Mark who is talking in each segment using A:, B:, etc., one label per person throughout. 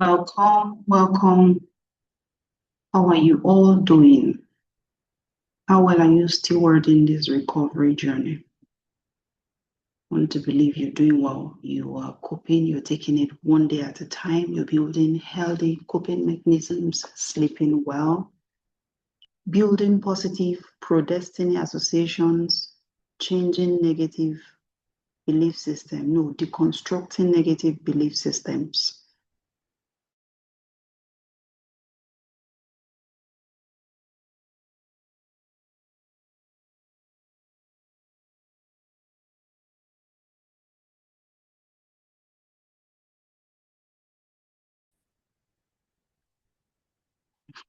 A: Welcome, welcome. How are you all doing? How well are you stewarding this recovery journey? I want to believe you're doing well. You are coping, you're taking it one day at a time, you're building healthy coping mechanisms, sleeping well, building positive pro-destiny associations, changing negative belief system. No, deconstructing negative belief systems.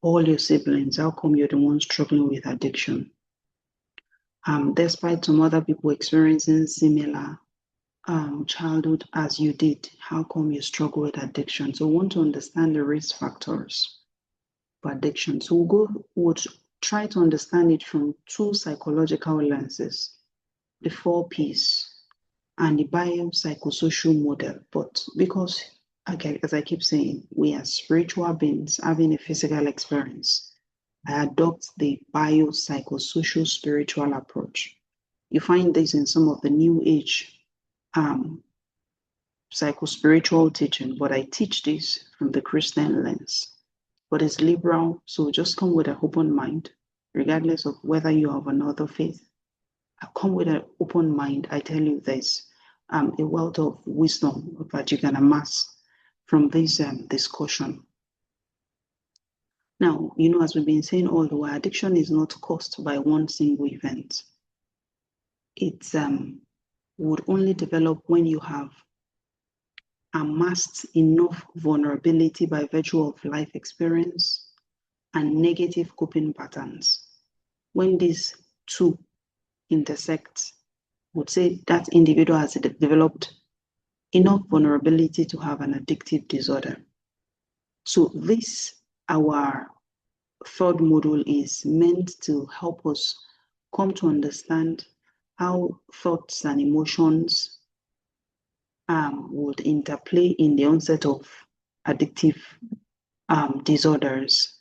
A: All your siblings, how come you're the one struggling with addiction? Despite some other people experiencing similar childhood as you did, how come you struggle with addiction? So we want to understand the risk factors for addiction. So we'll try to understand it from two psychological lenses, the 4Ps and the biopsychosocial model. But because, again, as I keep saying, we are spiritual beings having a physical experience, I adopt the biopsychosocial-spiritual approach. You find this in some of the New Age psycho-spiritual teaching, but I teach this from the Christian lens. But it's liberal, so just come with an open mind, regardless of whether you have another faith. I come with an open mind. I tell you this, a wealth of wisdom that you can amass from this discussion. Now, as we've been saying all the while, addiction is not caused by one single event. It would only develop when you have amassed enough vulnerability by virtue of life experience and negative coping patterns. When these two intersect, I would say that individual has developed enough vulnerability to have an addictive disorder. So this, our third module, is meant to help us come to understand how thoughts and emotions would interplay in the onset of addictive disorders.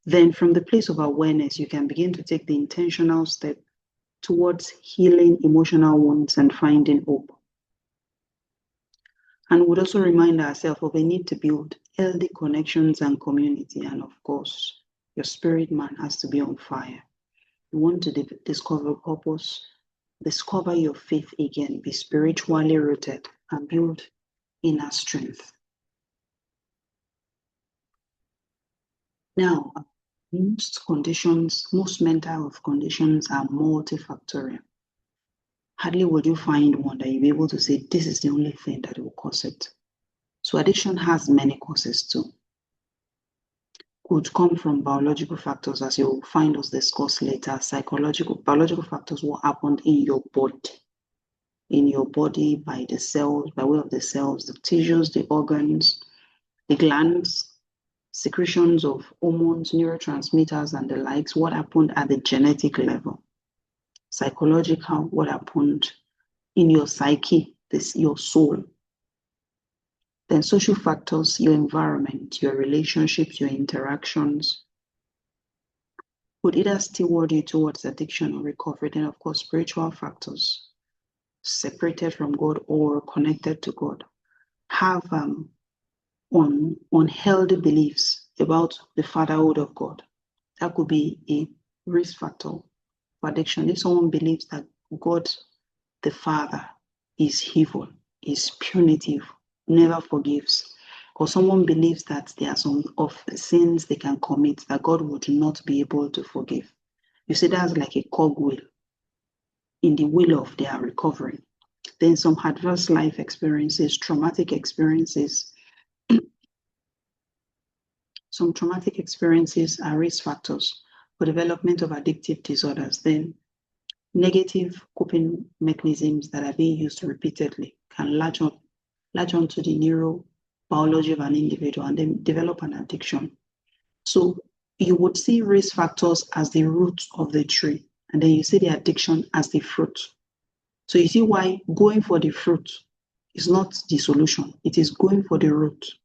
A: Then from the place of awareness, you can begin to take the intentional step towards healing emotional wounds and finding hope. And we'd also remind ourselves of a need to build healthy connections and community. And of course, your spirit man has to be on fire. You want to discover purpose, discover your faith again, be spiritually rooted, and build inner strength. Now, most mental health conditions are multifactorial. Hardly would you find one that you'll be able to say, this is the only thing that will cause it. So addiction has many causes too. Could come from biological factors, as you'll find us discuss later, biological factors, what happened in your body by the cells, by way of the cells, the tissues, the organs, the glands, secretions of hormones, neurotransmitters, and the likes, what happened at the genetic level. Psychological, what happened in your psyche, your soul. Then social factors, your environment, your relationships, your interactions, would either steward you towards addiction or recovery. Then, of course, spiritual factors, separated from God or connected to God, have unhealthy beliefs about the fatherhood of God. That could be a risk factor for addiction. If someone believes that God, the Father, is evil, is punitive, never forgives, or someone believes that there are some of the sins they can commit that God would not be able to forgive. You see, that's like a cogwheel in the wheel of their recovery. Then some adverse life experiences, traumatic experiences. Some traumatic experiences are risk factors for development of addictive disorders. Then negative coping mechanisms that are being used repeatedly can latch on to the neurobiology of an individual and then develop an addiction. So you would see risk factors as the root of the tree, and then you see the addiction as the fruit. So you see why going for the fruit is not the solution. It is going for the root.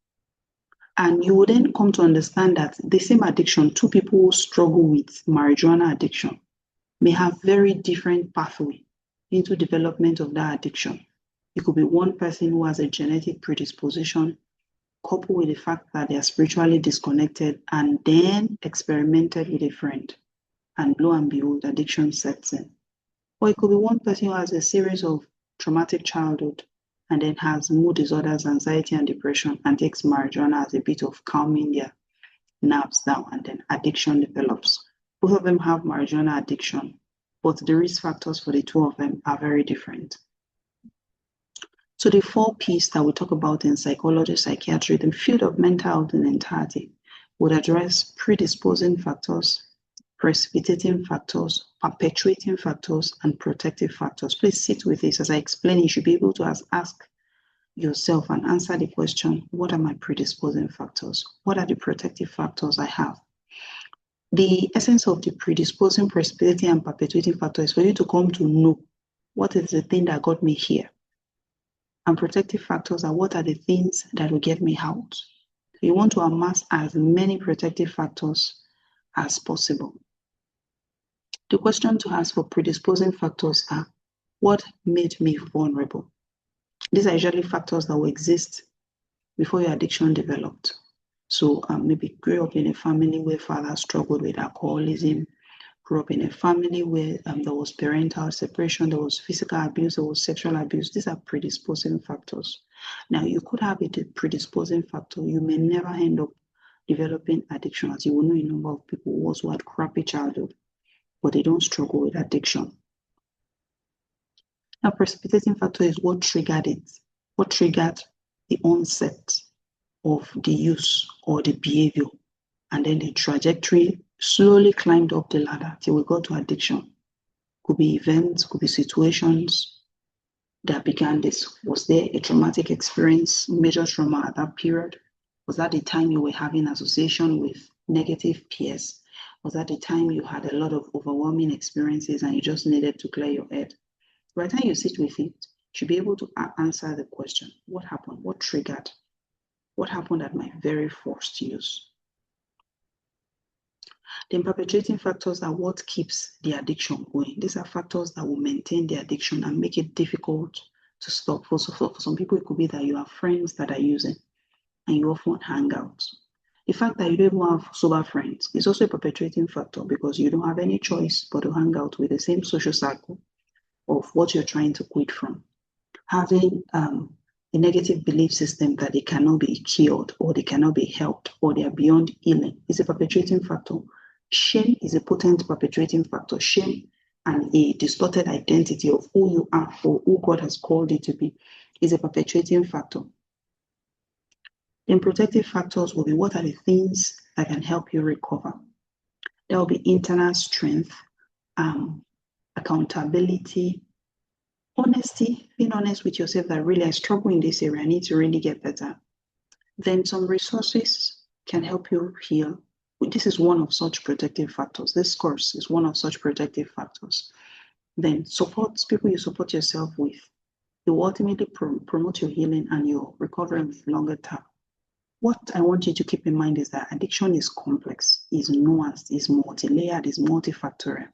A: And you will then come to understand that the same addiction, two people who struggle with marijuana addiction may have very different pathway into development of that addiction. It could be one person who has a genetic predisposition, coupled with the fact that they are spiritually disconnected and then experimented with a friend, and lo and behold, addiction sets in. Or it could be one person who has a series of traumatic childhood and then has mood disorders, anxiety, and depression, and takes marijuana as a bit of calming their nerves down, and then addiction develops. Both of them have marijuana addiction, but the risk factors for the two of them are very different. So the 4 P's that we talk about in psychology, psychiatry, the field of mental health in entirety would address predisposing factors, precipitating factors, perpetuating factors, and protective factors. Please sit with this. As I explain, you should be able to ask yourself and answer the question, what are my predisposing factors? What are the protective factors I have? The essence of the predisposing, precipitating, and perpetuating factor is for you to come to know what is the thing that got me here. And protective factors are what are the things that will get me out. You want to amass as many protective factors as possible. The question to ask for predisposing factors are, what made me vulnerable? These are usually factors that will exist before your addiction developed. So maybe grew up in a family where father struggled with alcoholism, grew up in a family where there was parental separation, there was physical abuse, there was sexual abuse. These are predisposing factors. Now, you could have a predisposing factor. You may never end up developing addiction, as you will know a number of people who also had crappy childhood, but they don't struggle with addiction. Now, precipitating factor is what triggered it, what triggered the onset of the use or the behavior, and then the trajectory slowly climbed up the ladder till we got to addiction. Could be events, could be situations that began this. Was there a traumatic experience, major trauma at that period? Was that the time you were having association with negative peers? Was that the time you had a lot of overwhelming experiences and you just needed to clear your head? By the time you sit with it, you should be able to answer the question, what happened? What triggered? What happened at my very first use? Then perpetuating factors are what keeps the addiction going. These are factors that will maintain the addiction and make it difficult to stop. For some people, it could be that you have friends that are using and you often hang out. The fact that you don't even have sober friends is also a perpetuating factor because you don't have any choice but to hang out with the same social circle of what you're trying to quit from. Having a negative belief system that they cannot be cured or they cannot be helped or they are beyond healing is a perpetuating factor. Shame is a potent perpetuating factor. Shame and a distorted identity of who you are or who God has called you to be is a perpetuating factor. Then protective factors will be what are the things that can help you recover. There will be internal strength, accountability, honesty, being honest with yourself that really I struggle in this area, I need to really get better. Then some resources can help you heal. This is one of such protective factors. This course is one of such protective factors. Then support, people you support yourself with. It will ultimately promote your healing and your recovery with longer term. What I want you to keep in mind is that addiction is complex, is nuanced, is multi-layered, is multifactorial.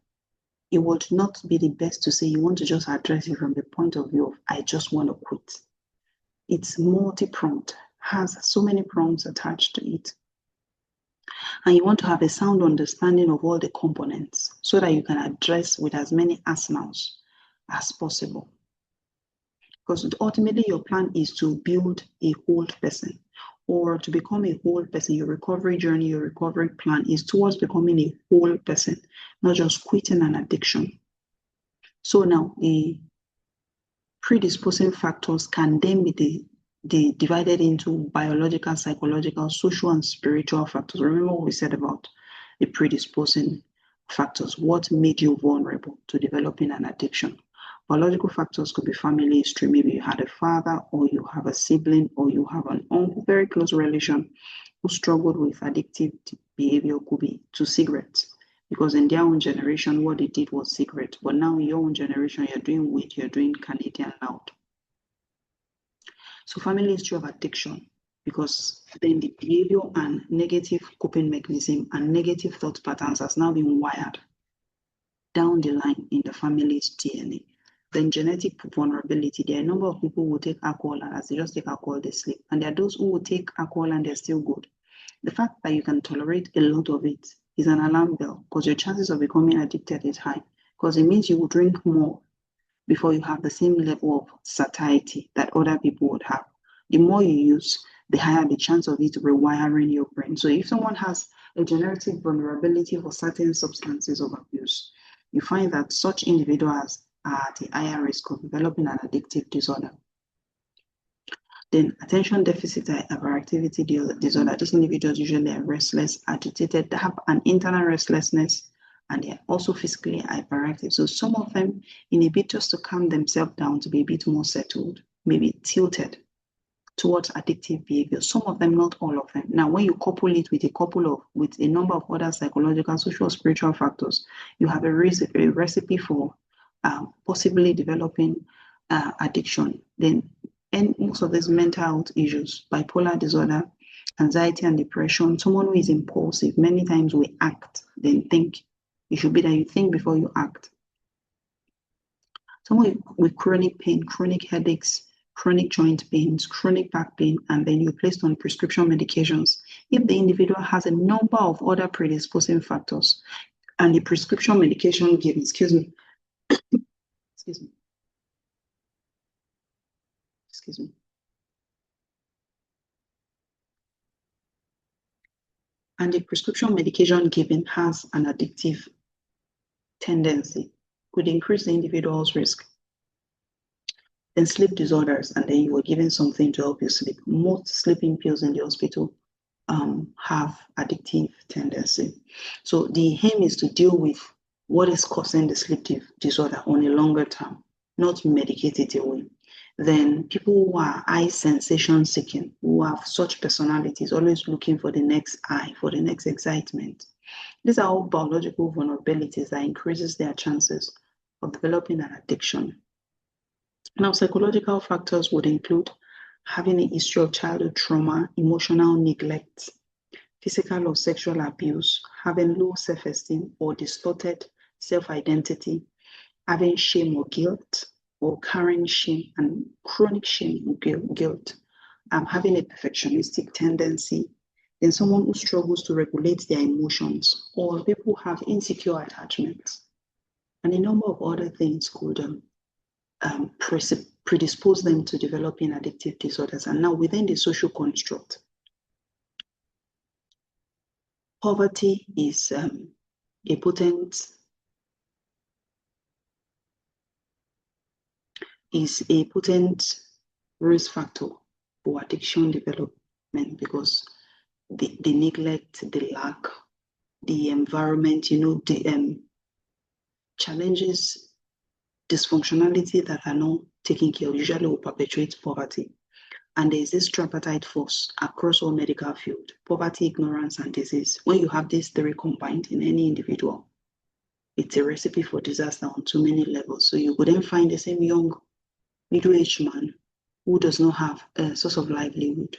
A: It would not be the best to say you want to just address it from the point of view of I just want to quit. It's multi-pronged, has so many prongs attached to it. And you want to have a sound understanding of all the components so that you can address with as many arsenals as possible. Because ultimately your plan is to build a whole person, or to become a whole person. Your recovery journey, your recovery plan is towards becoming a whole person, not just quitting an addiction. So now the predisposing factors can then be divided into biological, psychological, social, and spiritual factors. Remember what we said about the predisposing factors. What made you vulnerable to developing an addiction? Biological factors could be family history. Maybe you had a father, or you have a sibling, or you have an uncle, very close relation, who struggled with addictive behavior. Could be to cigarettes, because in their own generation, what they did was cigarette. But now in your own generation, you're doing weed, you're doing Canadian loud. So family history of addiction because then the behavior and negative coping mechanism and negative thought patterns has now been wired down the line in the family's DNA. Then genetic vulnerability, there are a number of people who will take alcohol, and as they just take alcohol, they sleep. And there are those who will take alcohol and they're still good. The fact that you can tolerate a lot of it is an alarm bell, because your chances of becoming addicted is high, because it means you will drink more before you have the same level of satiety that other people would have. The more you use, the higher the chance of it rewiring your brain. So if someone has a genetic vulnerability for certain substances of abuse, you find that such individuals are at a higher risk of developing an addictive disorder. Then attention deficit hyperactivity disorder. These individuals usually are restless, agitated, they have an internal restlessness, and they're also physically hyperactive. So some of them, in a bit just to calm themselves down, to be a bit more settled, maybe tilted towards addictive behavior. Some of them, not all of them. Now, when you couple it with a number of other psychological, social, spiritual factors, you have a recipe for possibly developing addiction. Then, and most of these mental health issues, bipolar disorder, anxiety and depression, someone who is impulsive, many times we act, then think. It should be that you think before you act. Someone with chronic pain, chronic headaches, chronic joint pains, chronic back pain, and then you're placed on prescription medications. If the individual has a number of other predisposing factors and the prescription medication given, excuse me, and the prescription medication given has an addictive tendency, could increase the individual's risk. Then sleep disorders, and then you were given something to help you sleep. Most sleeping pills in the hospital have addictive tendency. So the aim is to deal with what is causing the sleep disorder on a longer term, not medicate it away. Then people who are high sensation seeking, who have such personalities, always looking for the next high, for the next excitement. These are all biological vulnerabilities that increases their chances of developing an addiction. Now, psychological factors would include having a history of childhood trauma, emotional neglect, physical or sexual abuse, having low self-esteem or distorted self-identity, having shame or guilt, or carrying shame and chronic shame or guilt, having a perfectionistic tendency, then someone who struggles to regulate their emotions, or people who have insecure attachments. And a number of other things could predispose them to developing addictive disorders. And now within the social construct, poverty is a potent risk factor for addiction development, because the neglect, the lack, the environment, the challenges, dysfunctionality that are not taken care of usually will perpetuate poverty. And there is this tripartite force across all medical field: poverty, ignorance, and disease. When you have these three combined in any individual, it's a recipe for disaster on too many levels. So you wouldn't find the same young, middle-aged man who does not have a source of livelihood,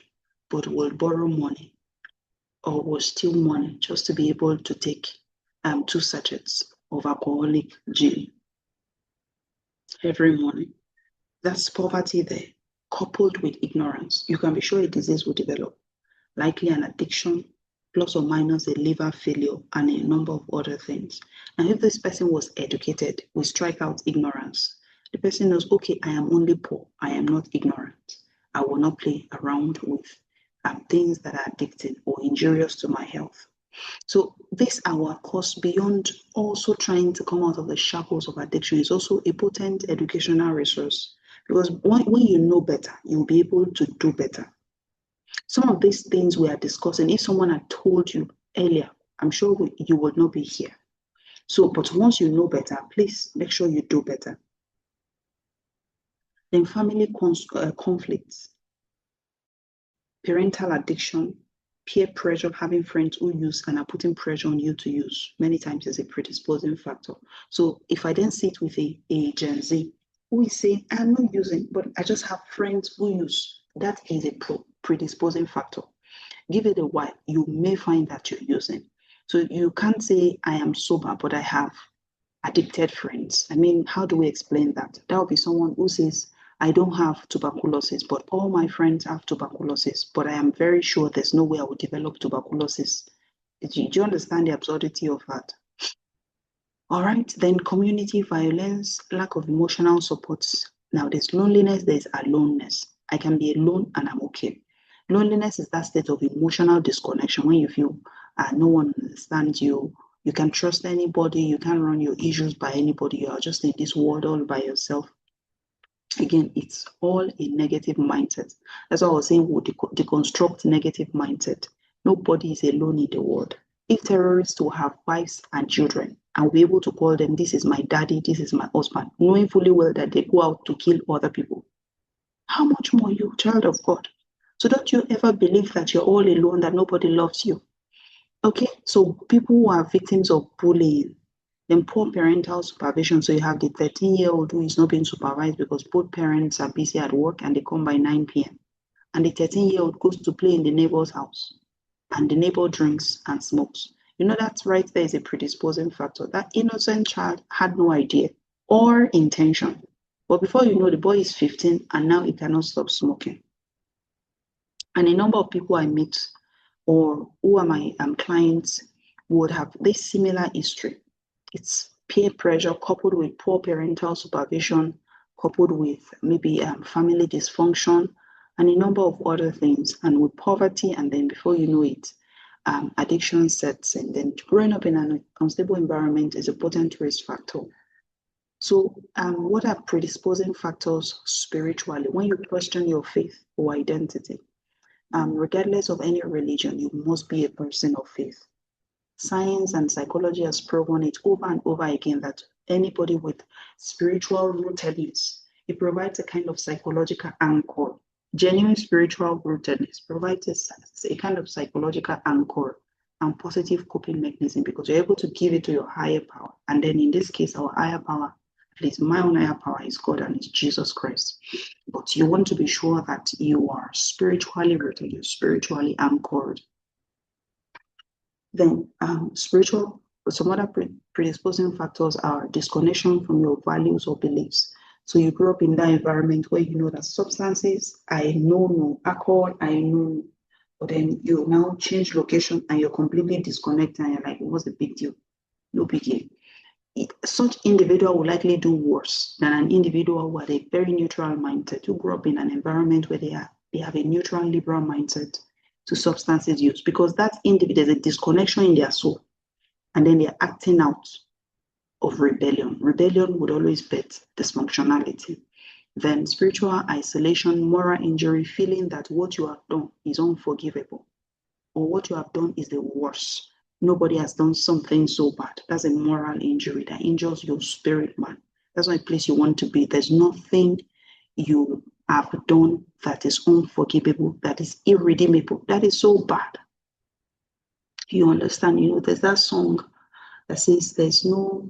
A: but will borrow money or will steal money just to be able to take 2 sachets of alcoholic gin every morning. That's poverty there, coupled with ignorance. You can be sure a disease will develop, likely an addiction, plus or minus a liver failure, and a number of other things. And if this person was educated, we strike out ignorance. The person knows, okay, I am only poor, I am not ignorant. I will not play around with things that are addictive or injurious to my health. So this our course, beyond also trying to come out of the shackles of addiction, is also a potent educational resource, because when you know better, you'll be able to do better. Some of these things we are discussing, if someone had told you earlier, I'm sure you would not be here. So, but once you know better, please make sure you do better. Then family conflicts, parental addiction, peer pressure, having friends who use and are putting pressure on you to use, many times is a predisposing factor. So if I then sit with a Gen Z who is saying, I'm not using, but I just have friends who use, that is a predisposing factor. Give it a while, you may find that you're using. So you can't say, I am sober, but I have addicted friends. I mean, how do we explain that? That would be someone who says, I don't have tuberculosis, but all my friends have tuberculosis, but I am very sure there's no way I would develop tuberculosis. Do you understand the absurdity of that? All right, then community violence, lack of emotional support. Now there's loneliness, there's aloneness. I can be alone and I'm okay. Loneliness is that state of emotional disconnection when you feel no one understands you, you can trust anybody, you can't run your issues by anybody, you are just in this world all by yourself. Again, it's all a negative mindset. That's why I was saying we'll deconstruct negative mindset. Nobody is alone in the world. If terrorists will have wives and children and we'll be able to call them, this is my daddy, this is my husband, knowing fully well that they go out to kill other people, how much more you, child of God? So don't you ever believe that you're all alone, that nobody loves you. Okay, so people who are victims of bullying, then poor parental supervision. So you have the 13-year-old who is not being supervised because both parents are busy at work and they come by 9 p.m. And the 13-year-old goes to play in the neighbor's house and the neighbor drinks and smokes. You know, that's right there is a predisposing factor. That innocent child had no idea or intention. But before you know, the boy is 15 and now he cannot stop smoking. And a number of people I meet or who are my clients would have this similar history. It's peer pressure coupled with poor parental supervision, coupled with maybe family dysfunction, and a number of other things, and with poverty, and then before you know it, addiction sets in. Then growing up in an unstable environment is a potent risk factor. So what are predisposing factors spiritually? When you question your faith or identity, regardless of any religion, you must be a person of faith. Science and psychology has proven it over and over again that anybody with spiritual rootedness, it provides a kind of psychological anchor. Genuine spiritual rootedness provides a kind of psychological anchor and positive coping mechanism because you're able to give it to your higher power. And then in this case, our higher power, at least my own higher power, is God and it's Jesus Christ. But you want to be sure that you are spiritually rooted, you're spiritually anchored. Then some other predisposing factors are disconnection from your values or beliefs. So you grew up in that environment where you know that substances, I know no, alcohol, I know, but then you now change location and you're completely disconnected and you're like, what's the big deal? No big deal. Such individual will likely do worse than an individual who had a very neutral mindset, who grew up in an environment where they have a neutral, liberal mindset to substances use, because that individual, there's a disconnection in their soul, and then they're acting out of rebellion. Rebellion would always bet dysfunctionality. Then spiritual isolation, moral injury, feeling that what you have done is unforgivable, or what you have done is the worst. Nobody has done something so bad. That's a moral injury that injures your spirit, man. That's not a place you want to be. There's nothing you have done that is unforgivable, that is irredeemable, that is so bad. You understand? You know, there's that song that says there's no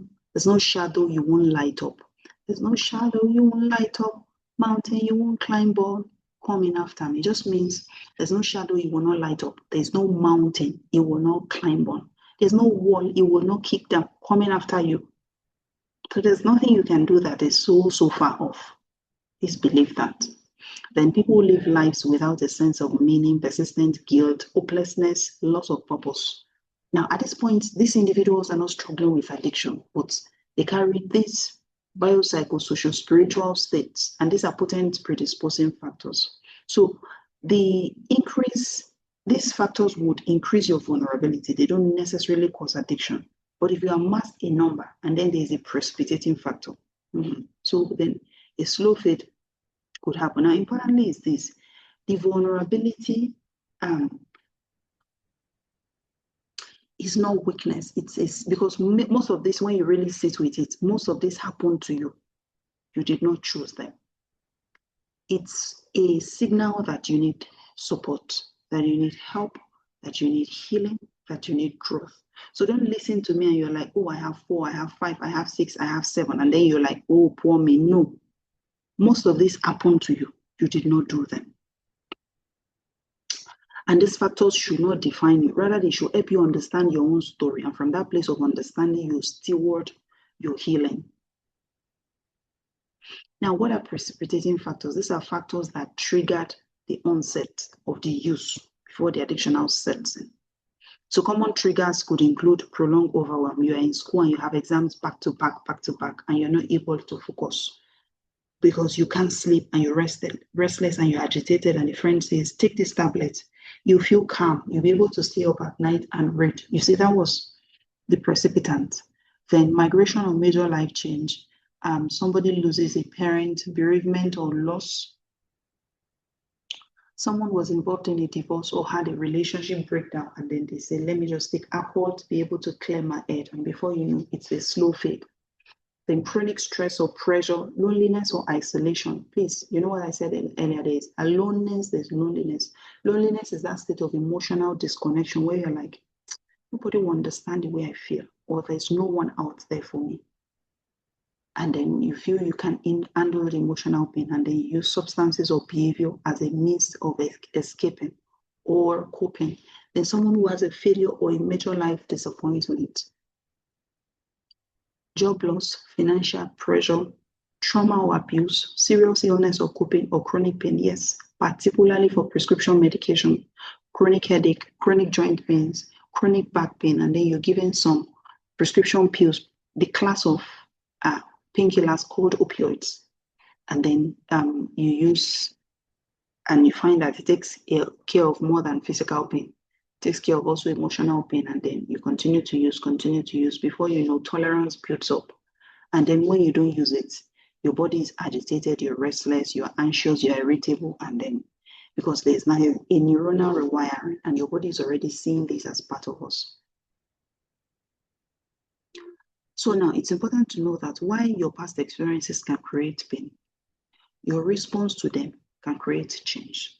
A: shadow you won't light up. There's no shadow you won't light up, mountain you won't climb on, coming after me. It just means there's no shadow you will not light up. There's no mountain you will not climb on. There's no wall you will not kick down, coming after you. So there's nothing you can do that is so far off. Please believe that. Then people live lives without a sense of meaning, persistent guilt, hopelessness, loss of purpose. Now, at this point, these individuals are not struggling with addiction, but they carry these biopsychosocial-spiritual states, and these are potent predisposing factors. So these factors would increase your vulnerability. They don't necessarily cause addiction. But if you amass a number, and then there's a precipitating factor, so then a slow fade could happen. Now, importantly is this, the vulnerability is not weakness. It's because most of this, when you really sit with it, most of this happened to you. You did not choose them. It's a signal that you need support, that you need help, that you need healing, that you need growth. So don't listen to me and you're like, oh, I have 4, I have 5, I have 6, I have 7. And then you're like, oh, poor me. No. Most of this happened to you. You did not do them. And these factors should not define you. Rather, they should help you understand your own story. And from that place of understanding, you steward your healing. Now, what are precipitating factors? These are factors that triggered the onset of the use before the addiction now sets in. So common triggers could include prolonged overwhelm. You are in school and you have exams back to back, and you're not able to focus because you can't sleep and you're restless and you're agitated, and the friend says, take this tablet. You feel calm. You'll be able to stay up at night and read. You see, that was the precipitant. Then migration or major life change. Somebody loses a parent, bereavement or loss. Someone was involved in a divorce or had a relationship breakdown, and then they say, let me just take alcohol to be able to clear my head. And before you know, it's a slow fade. Then chronic stress or pressure, loneliness or isolation. Please, you know what I said in earlier days, aloneness, there's loneliness. Loneliness is that state of emotional disconnection where you're like, nobody will understand the way I feel, or there's no one out there for me. And then you feel you can handle the emotional pain, and then you use substances or behavior as a means of escaping or coping. Then someone who has a failure or a major life disappointment, job loss, financial pressure, trauma or abuse, serious illness or coping or chronic pain, yes, particularly for prescription medication, chronic headache, chronic joint pains, chronic back pain, and then you're given some prescription pills, the class of painkillers called opioids, and then you use, and you find that it takes care of more than physical pain. It takes care of also emotional pain, and then you continue to use. Before you know, tolerance builds up. And then when you don't use it, your body is agitated, you're restless, you're anxious, you're irritable, and then because there's now a neuronal rewiring, and your body is already seeing this as part of us. So now it's important to know that while your past experiences can create pain, your response to them can create change.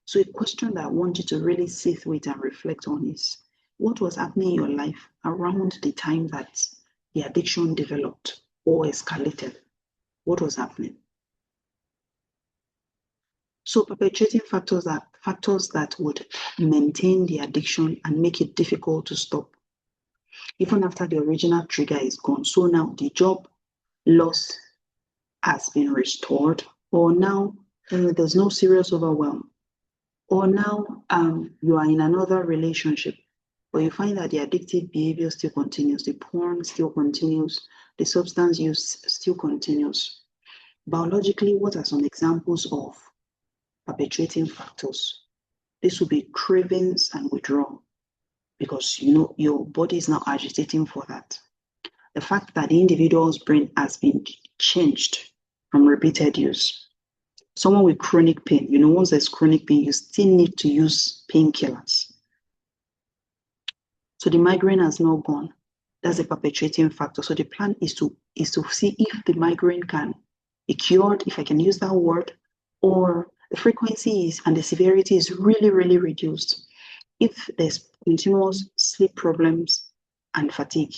A: So a question that I want you to really sit with and reflect on is, what was happening in your life around the time that the addiction developed or escalated? What was happening? So perpetuating factors are factors that would maintain the addiction and make it difficult to stop, even after the original trigger is gone. So now the job loss has been restored, or now there's no serious overwhelm, or now you are in another relationship, but you find that the addictive behavior still continues, the porn still continues, the substance use still continues. Biologically, what are some examples of perpetuating factors? This will be cravings and withdrawal, because you know your body is now agitating for that. The fact that the individual's brain has been changed from repeated use. Someone with chronic pain, you know, once there's chronic pain, you still need to use painkillers. So the migraine has now gone. That's a perpetuating factor. So the plan is to see if the migraine can be cured, if I can use that word, or the frequency is and the severity is really, really reduced. If there's continuous sleep problems and fatigue,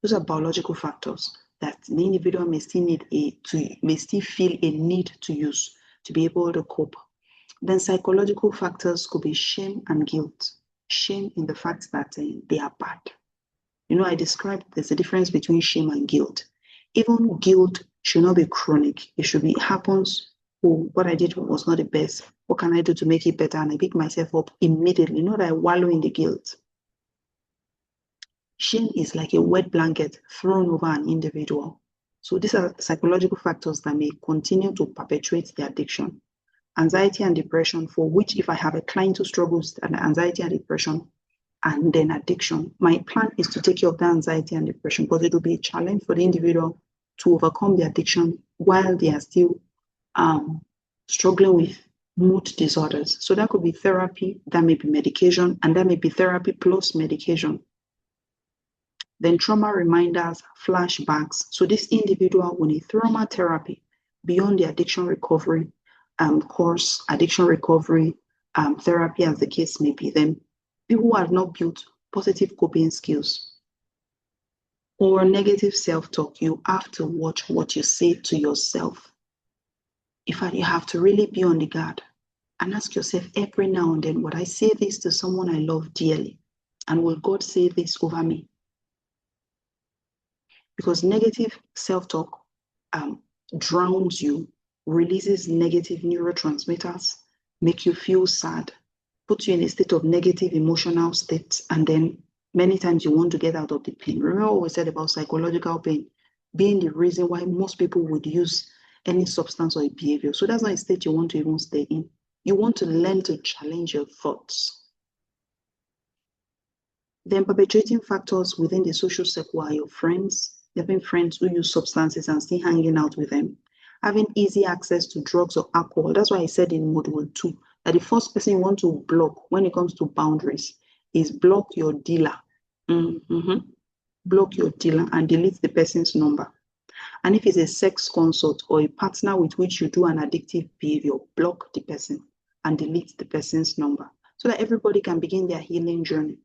A: those are biological factors that the individual may still feel a need to use to be able to cope. Then psychological factors could be shame and guilt. Shame in the fact that they are bad. You know, I described there's a difference between shame and guilt. Even guilt should not be chronic. It should be, it happens, oh, what I did was not the best. What can I do to make it better? And I pick myself up immediately, not that I wallow in the guilt. Shame is like a wet blanket thrown over an individual. So these are psychological factors that may continue to perpetuate the addiction. Anxiety and depression, for which if I have a client who struggles with anxiety and depression and then addiction, my plan is to take care of the anxiety and depression, because it will be a challenge for the individual to overcome the addiction while they are still struggling with mood disorders. So that could be therapy, that may be medication, and that may be therapy plus medication. Then trauma reminders, flashbacks. So this individual will need trauma therapy beyond the addiction recovery course, addiction recovery therapy, as the case may be. Then people who have not built positive coping skills or negative self-talk, you have to watch what you say to yourself. In fact, you have to really be on the guard. And ask yourself every now and then, would I say this to someone I love dearly? And will God say this over me? Because negative self-talk drowns you, releases negative neurotransmitters, make you feel sad, put you in a state of negative emotional state, and then many times you want to get out of the pain. Remember what we said about psychological pain being the reason why most people would use any substance or a behavior. So that's not a state you want to even stay in. You want to learn to challenge your thoughts. Then perpetuating factors within the social circle are your friends, having friends who use substances and still hanging out with them, having easy access to drugs or alcohol. That's why I said in module 2 that the first person you want to block when it comes to boundaries is block your dealer. Block your dealer and delete the person's number. And if it's a sex consult or a partner with which you do an addictive behavior, block the person and delete the person's number so that everybody can begin their healing journey.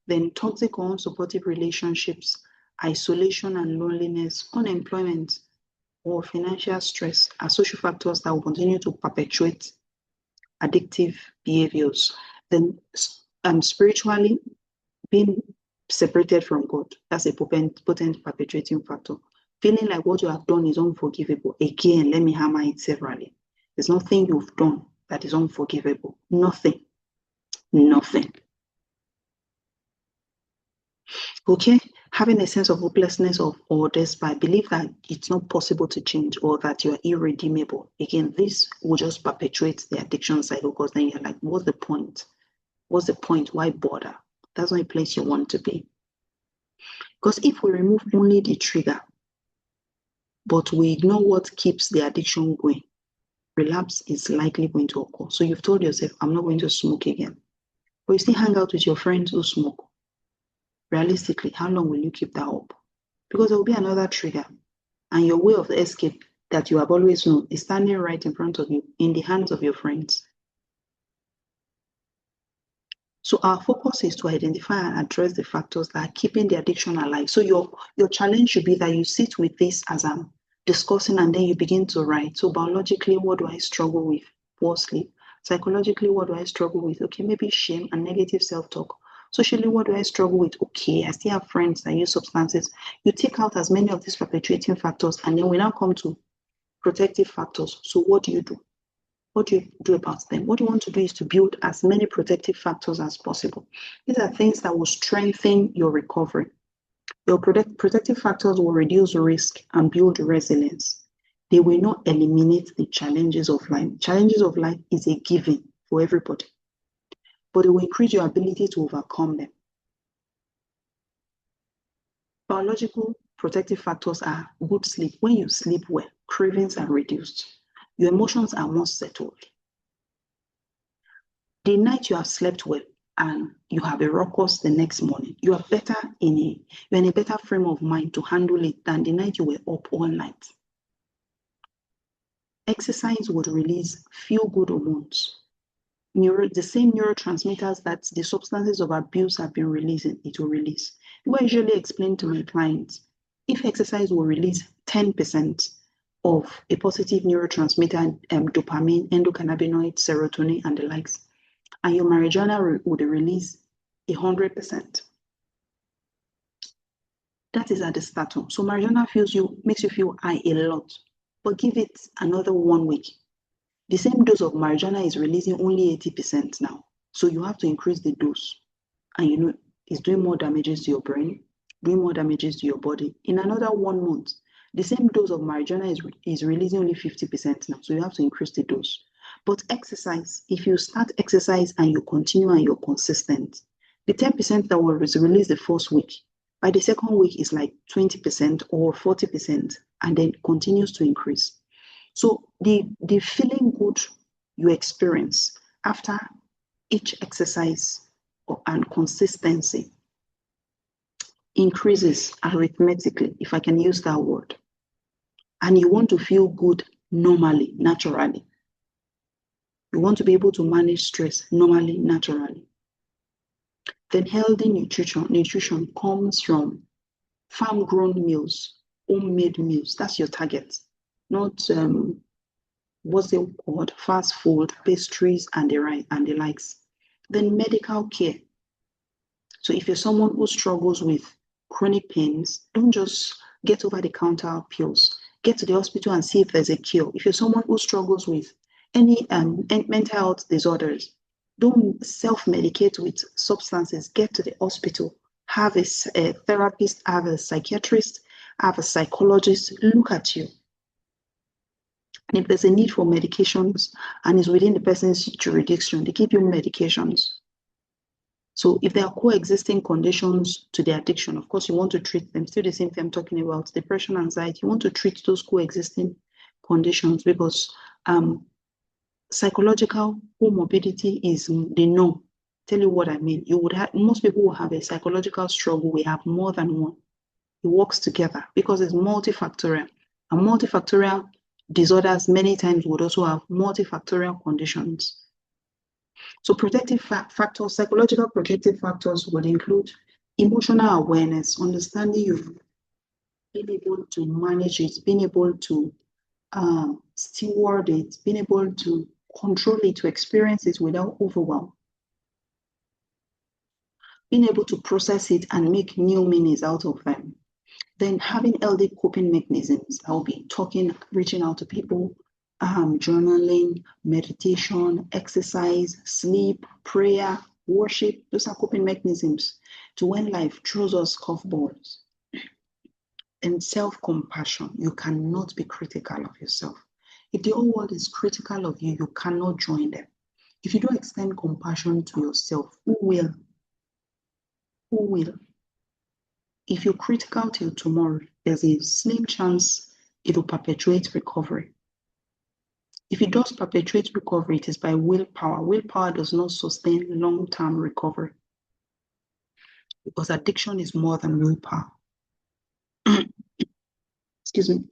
A: Then toxic or unsupportive relationships, isolation and loneliness, unemployment, or financial stress are social factors that will continue to perpetuate addictive behaviors. Then spiritually, being separated from God, that's a potent perpetuating factor. Feeling like what you have done is unforgivable. Again, let me hammer it severally. There's nothing you've done that is unforgivable. Nothing. Okay, having a sense of hopelessness or despair, believe that it's not possible to change or that you are irredeemable. Again, this will just perpetuate the addiction cycle because then you're like, what's the point? What's the point? Why bother? That's not a place you want to be. Because if we remove only the trigger, but we ignore what keeps the addiction going, relapse is likely going to occur. So you've told yourself, I'm not going to smoke again. But you still hang out with your friends who smoke. Realistically, how long will you keep that up? Because there will be another trigger, and your way of escape that you have always known is standing right in front of you in the hands of your friends. So our focus is to identify and address the factors that are keeping the addiction alive. So your challenge should be that you sit with this as I'm discussing and then you begin to write. So biologically, what do I struggle with? Poor sleep. Psychologically, what do I struggle with? Okay, maybe shame and negative self-talk. Socially, what do I struggle with? Okay, I still have friends that use substances. You take out as many of these perpetuating factors and then we now come to protective factors. So what do you do? What do you do about them? What you want to do is to build as many protective factors as possible. These are things that will strengthen your recovery. Your protective factors will reduce risk and build resilience. They will not eliminate the challenges of life. Challenges of life is a given for everybody, but it will increase your ability to overcome them. Biological protective factors are good sleep. When you sleep well, cravings are reduced. Your emotions are more settled. The night you have slept well and you have a ruckus the next morning, you're in a better frame of mind to handle it than the night you were up all night. Exercise would release feel-good hormones. The same neurotransmitters that the substances of abuse have been releasing, it will release. I usually explain to my clients, if exercise will release 10% of a positive neurotransmitter, dopamine, endocannabinoid, serotonin, and the likes, and your marijuana would release 100%. That is at the startum. So marijuana makes you feel high a lot, but give it another 1 week. The same dose of marijuana is releasing only 80% now. So you have to increase the dose. And it's doing more damages to your brain, doing more damages to your body. In another 1 month, the same dose of marijuana is releasing only 50% now. So you have to increase the dose. But exercise, if you start exercise and you continue and you're consistent, the 10% that was released the first week, by the second week is like 20% or 40%, and then continues to increase. So the feeling good you experience after each exercise and consistency increases arithmetically, if I can use that word. And you want to feel good normally, naturally. You want to be able to manage stress normally, naturally. Then healthy nutrition comes from farm-grown meals, homemade meals. That's your target, not what's it called? Fast food, pastries, and the likes. Then medical care. So if you're someone who struggles with chronic pains, don't just get over-the-counter pills. Get to the hospital and see if there's a cure. If you're someone who struggles with any mental health disorders, don't self-medicate with substances. Get to the hospital. Have a therapist, have a psychiatrist, have a psychologist look at you. And if there's a need for medications and it's within the person's jurisdiction, they give you medications. So if there are coexisting conditions to the addiction, of course, you want to treat them. Still the same thing I'm talking about, depression, anxiety. You want to treat those coexisting conditions because psychological comorbidity is the norm. Tell you what I mean. You would have most people who have a psychological struggle. We have more than one. It works together because it's multifactorial. And multifactorial disorders many times would also have multifactorial conditions. So protective factors, psychological protective factors would include emotional awareness, understanding you, being able to manage it, being able to steward it, being able to control it, to experience it without overwhelm, being able to process it and make new meanings out of them. Then having healthy coping mechanisms. I'll be talking, reaching out to people, journaling, meditation, exercise, sleep, prayer, worship. Those are coping mechanisms to when life throws us curveballs. And self-compassion. You cannot be critical of yourself. If the whole world is critical of you, you cannot join them. If you don't extend compassion to yourself, who will? Who will? If you're critical till tomorrow, there's a slim chance it will perpetuate recovery. If it does perpetuate recovery, it is by willpower. Willpower does not sustain long-term recovery because addiction is more than willpower. Excuse me.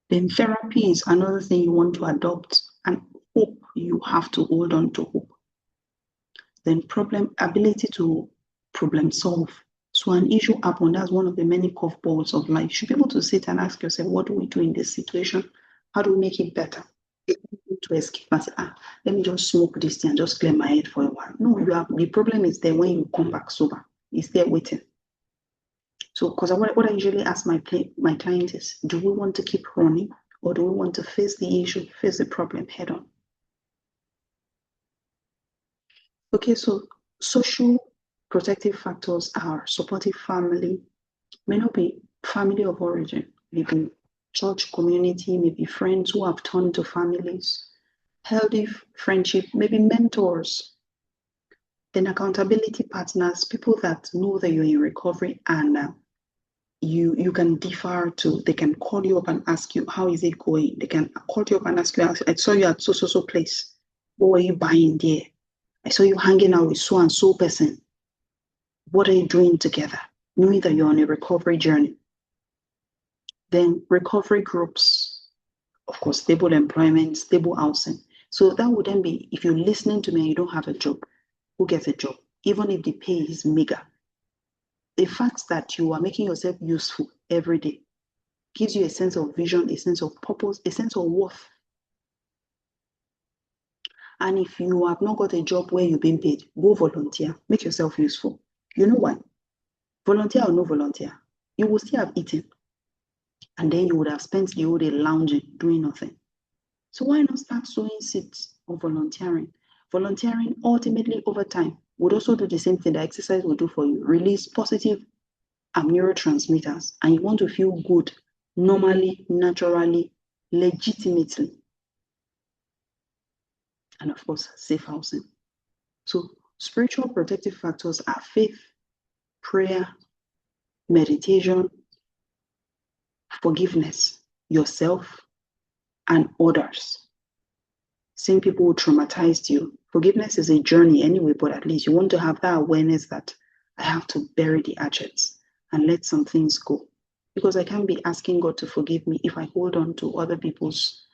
A: Then therapy is another thing you want to adopt, and hope, you have to hold on to hope. Then ability to problem solve. So an issue happened, that's one of the many curveballs of life. You should be able to sit and ask yourself, what do we do in this situation? How do we make it better? To escape and say, let me just smoke this thing and just clear my head for a while. No, the problem is there when you come back sober. It's there waiting. So, because what I usually ask my clients is, do we want to keep running or do we want to face the issue, face the problem head on? Okay, so social protective factors are supportive family, may not be family of origin, maybe church community, maybe friends who have turned to families, healthy friendship, maybe mentors, then accountability partners, people that know that you're in recovery and you can defer to, they can call you up and ask you, how is it going? They can call you up and ask you, I saw you at so place. What were you buying there? I saw you hanging out with so and so person. What are you doing together? Knowing that you're on a recovery journey. Then recovery groups, of course, stable employment, stable housing. So that would then be, if you're listening to me and you don't have a job, who gets a job? Even if the pay is meager. The fact that you are making yourself useful every day gives you a sense of vision, a sense of purpose, a sense of worth. And if you have not got a job where you're being paid, go volunteer, make yourself useful. You know what? Volunteer or no volunteer, you will still have eaten. And then you would have spent the whole day lounging, doing nothing. So why not start sowing seeds of volunteering? Volunteering ultimately over time would also do the same thing that exercise will do for you. Release positive neurotransmitters, and you want to feel good normally, naturally, legitimately. And of course, safe housing. So spiritual protective factors are faith, prayer, meditation, forgiveness, yourself, and others. Seeing people who traumatized you. Forgiveness is a journey anyway, but at least you want to have that awareness that I have to bury the hatchets and let some things go. Because I can't be asking God to forgive me if I hold on to other people's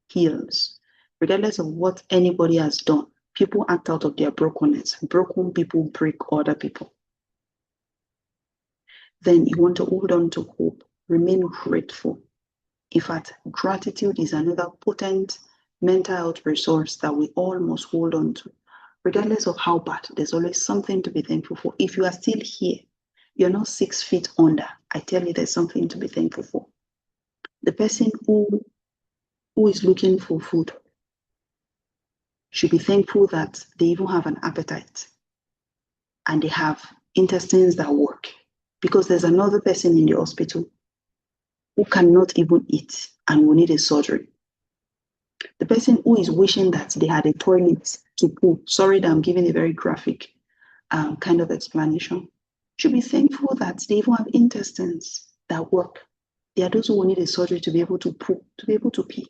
A: heels. Regardless of what anybody has done, people act out of their brokenness. Broken people break other people. then you want to hold on to hope. Remain grateful. In fact, gratitude is another potent mental health resource that we all must hold on to. Regardless of how bad, there's always something to be thankful for. If you are still here, you're not 6 feet under, I tell you there's something to be thankful for. The person who is looking for food should be thankful that they even have an appetite and they have intestines that work, because there's another person in the hospital who cannot even eat and will need a surgery. The person who is wishing that they had a toilet to poo, sorry that I'm giving a very graphic kind of explanation, should be thankful that they even have intestines that work. There are those who will need a surgery to be able to poo, to be able to pee.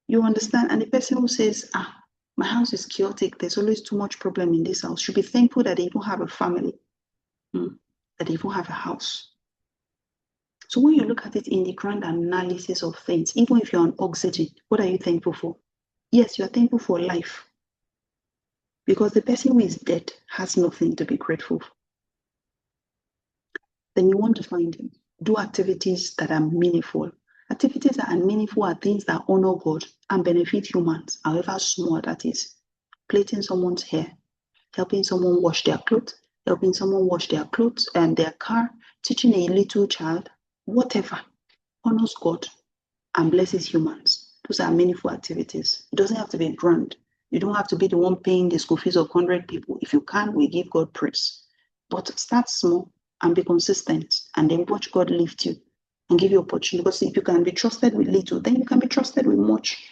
A: You understand? And the person who says, my house is chaotic, there's always too much problem in this house, should be thankful that they even have a family, that they even have a house. So when you look at it in the grand analysis of things, even if you're on oxygen, what are you thankful for? Yes, you're thankful for life. Because the person who is dead has nothing to be grateful for. Then you want to find him. Do activities that are meaningful. Activities that are meaningful are things that honor God and benefit humans, however small that is. Plaiting someone's hair, helping someone wash their clothes, helping someone wash their clothes and their car, teaching a little child, whatever honors God and blesses humans. Those are meaningful activities. It doesn't have to be grand. You don't have to be the one paying the school fees of 100 people. If you can, we give God praise. But start small and be consistent, and then watch God lift you and give you opportunity. Because if you can be trusted with little, then you can be trusted with much.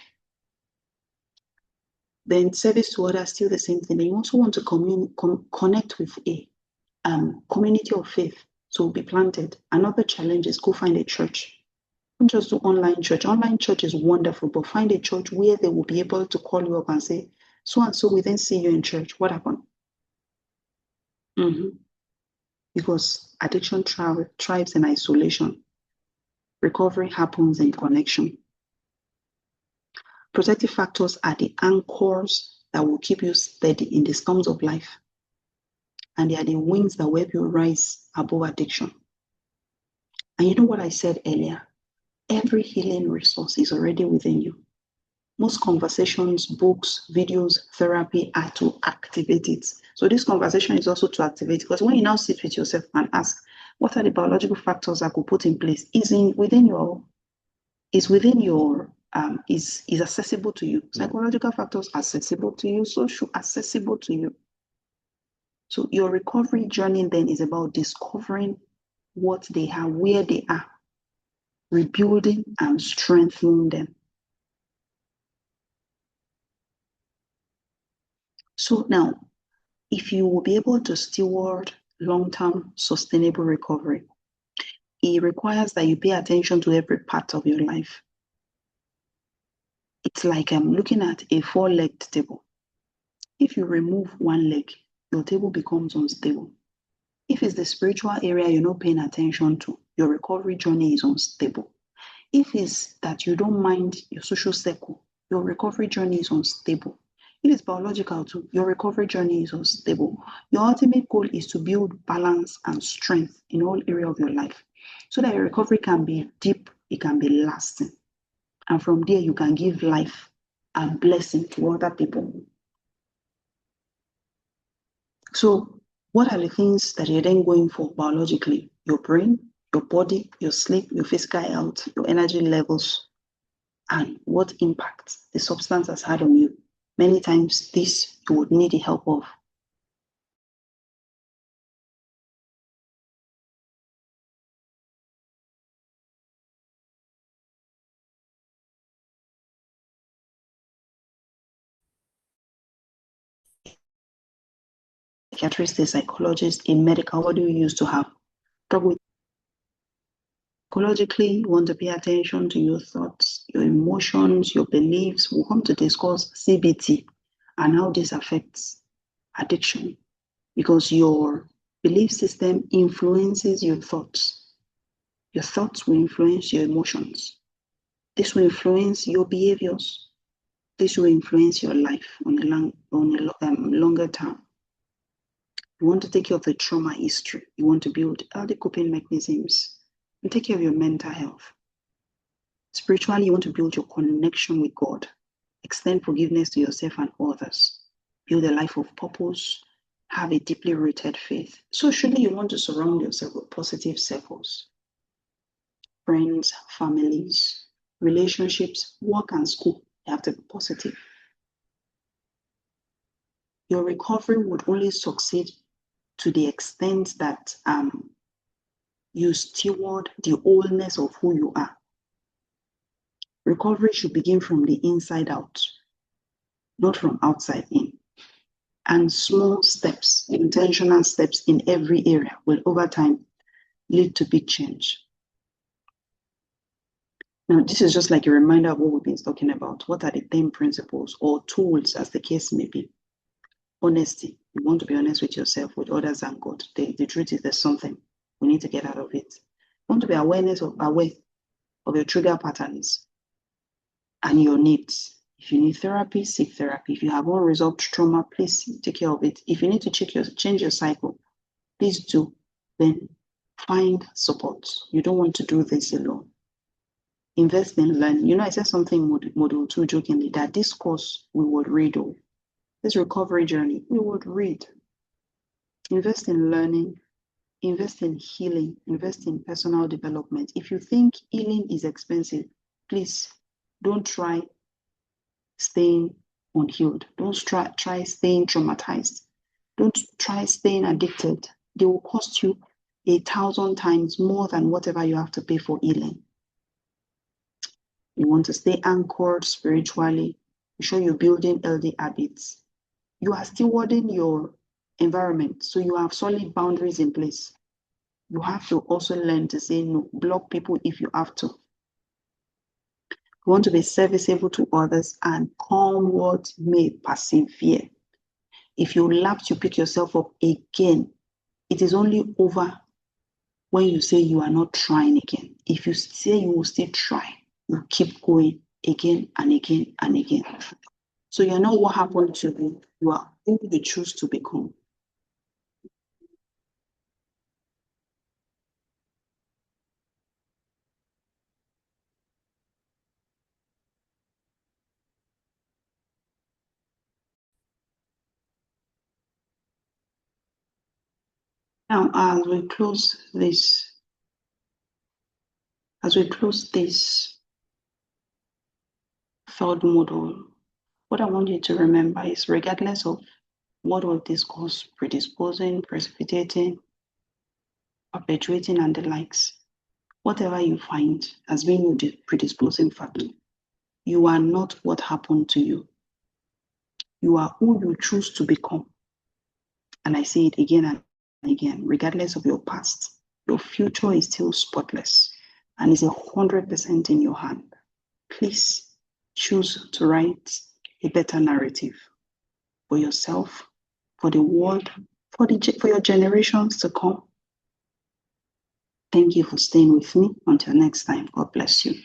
A: Then service to others, still the same thing. And you also want to connect with a community of faith. So be planted. Another challenge is go find a church. Don't just do online church. Online church is wonderful, but find a church where they will be able to call you up and say, so and so, we didn't see you in church. What happened? Because addiction thrives in isolation. Recovery happens in connection. Protective factors are the anchors that will keep you steady in the storms of life. And they are the wings that will help you rise above addiction. And you know what I said earlier? Every healing resource is already within you. Most conversations, books, videos, therapy are to activate it. So this conversation is also to activate, because when you now sit with yourself and ask, what are the biological factors I could put in place? Is accessible to you. Psychological factors accessible to you, social accessible to you. So your recovery journey then is about discovering what they are, where they are, rebuilding and strengthening them. So now, if you will be able to steward long-term sustainable recovery, it requires that you pay attention to every part of your life. It's like looking at a 4-legged table. If you remove one leg, your table becomes unstable. If it's the spiritual area you're not paying attention to, your recovery journey is unstable. If it's that you don't mind your social circle, your recovery journey is unstable. If it's biological too, your recovery journey is unstable. Your ultimate goal is to build balance and strength in all areas of your life so that your recovery can be deep, it can be lasting. And from there, you can give life and blessing to other people. So what are the things that you're then going for biologically? Your brain, your body, your sleep, your physical health, your energy levels, and what impact the substance has had on you. Many times this you would need the help of a psychiatrist, a psychologist, a medical. What do you use to have trouble? Psychologically, you want to pay attention to your thoughts, your emotions, your beliefs. We'll come to discuss CBT and how this affects addiction, because your belief system influences your thoughts. Your thoughts will influence your emotions. This will influence your behaviors. This will influence your life on a longer term. You want to take care of the trauma history. You want to build healthy coping mechanisms and take care of your mental health. Spiritually, you want to build your connection with God, extend forgiveness to yourself and others, build a life of purpose, have a deeply rooted faith. Socially, you want to surround yourself with positive circles, friends, families, relationships, work and school. You have to be positive. Your recovery would only succeed to the extent that you steward the wholeness of who you are. Recovery should begin from the inside out, not from outside in. And small steps, intentional steps in every area will over time lead to big change. Now, this is just like a reminder of what we've been talking about. What are the 10 principles or tools, as the case may be? Honesty. You want to be honest with yourself, with others, and God. The truth is there's something we need to get out of it. You want to be aware of your trigger patterns and your needs. If you need therapy, seek therapy. If you have unresolved trauma, please take care of it. If you need to change your cycle, please do. Then find support. You don't want to do this alone. Invest in learning. I said something in module 2 jokingly that this course we would read all. This recovery journey, we would read. Invest in learning, invest in healing, invest in personal development. If you think healing is expensive, please don't try staying unhealed. Don't try staying traumatized. Don't try staying addicted. They will cost you 1,000 times more than whatever you have to pay for healing. You want to stay anchored spiritually. Be sure you're building healthy habits. You are stewarding your environment, so you have solid boundaries in place. You have to also learn to say no, block people if you have to. You want to be serviceable to others and come what may, persevere. If you lapse, you pick yourself up again. It is only over when you say you are not trying again. If you say you will still try, you keep going again and again and again. So you know what happened to you. You are who you choose to become. Now, as we close this third module, what I want you to remember is, regardless of what we've discussed, predisposing, precipitating, perpetuating, and the likes, whatever you find as being the predisposing factor, you are not what happened to you. You are who you choose to become. And I say it again and again, regardless of your past, your future is still spotless and is 100% in your hand. Please choose to write a better narrative for yourself, for the world, for your generations to come. Thank you for staying with me. Until next time, God bless you.